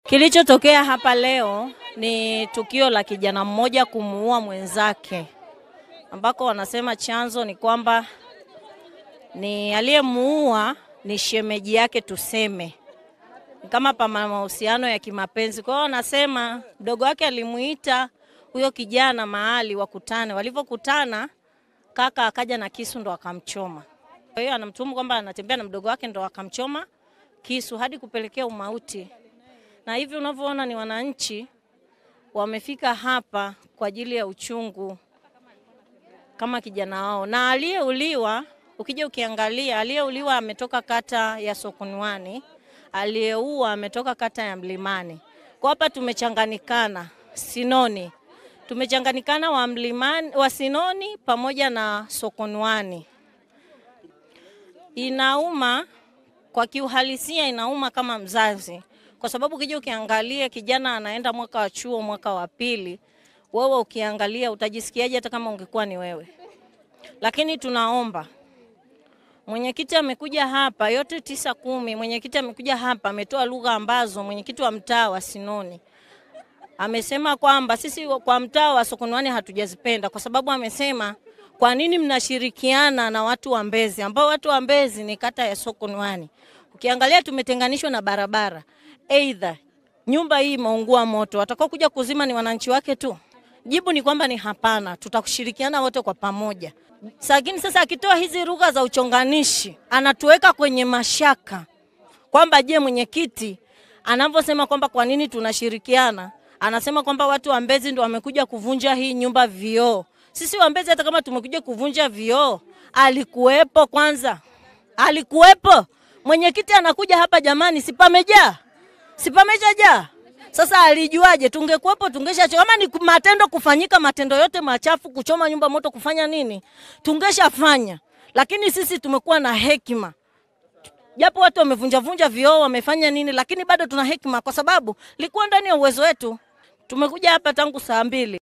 Kilichotokea hapa leo ni tukio la kijana mmoja kumuua mwenzake, ambako wanasema chanzo ni kwamba ni aliyemuua ni shemeji yake, tuseme kama pana mahusiano ya kimapenzi. Kwa hiyo wanasema mdogo wake alimuita huyo kijana mahali wakutane. Walipokutana kaka akaja na kisu ndo akamchoma. Kwa hiyo anamtuhumu kwamba anatembea na mdogo wake ndo akamchoma kisu hadi kupelekea umauti. Na hivi unavyoona ni wananchi wamefika hapa kwa ajili ya uchungu kama kijana wao. Na aliyeuliwa, ukija ukiangalia, aliyeuliwa ametoka kata ya Sokonwani, aliyeua ametoka kata ya Mlimani. Kwa hapa tumechanganikana Sinoni. Tumechanganikana wa Mlimani, wa Sinoni pamoja na Sokonwani. Inauma, kwa kiuhalisia inauma kama mzazi. Kwa sababu ukija ukiangalia kijana anaenda mwaka wa chuo, mwaka wa pili, wewe ukiangalia utajisikiaje hata kama ungekuwa ni wewe. Lakini tunaomba mwenyekiti amekuja hapa yote 9-10, mwenyekiti amekuja hapa ametoa lugha ambazo mwenyekiti wa mtaa wa Sinoni amesema kwamba sisi kwa mtaa wa Sokonwani hatujazipenda, kwa sababu amesema kwa nini mnashirikiana na watu wa Mbezi, ambao watu wa Mbezi ni kata ya Sokonwani. Ukiangalia tumetenganishwa na barabara. Aidha nyumba hii imeungua moto, watakao kuja kuzima ni wananchi wake tu? Jibu ni kwamba ni hapana, tutakushirikiana wote kwa pamoja. Lakini sasa akitoa hizi lugha za uchonganishi, anatuweka kwenye mashaka kwamba je, mwenyekiti anavyosema kwamba kwa nini tunashirikiana, anasema kwamba watu wa Mbezi ndio wamekuja kuvunja hii nyumba vioo. Sisi wa Mbezi hata kama tumekuja kuvunja vioo, alikuwepo kwanza? Alikuwepo? Mwenyekiti anakuja hapa jamani, sipamejaa? Sipamejaa? Sasa alijuaje? Tungekuwepo tungesha, kama ni matendo kufanyika, matendo yote machafu, kuchoma nyumba moto, kufanya nini, tungeshafanya. Lakini sisi tumekuwa na hekima. Japo watu wamevunja vioo, wamefanya nini, lakini bado tuna hekima kwa sababu likuwa ndani ya uwezo wetu. Tumekuja hapa tangu saa 2.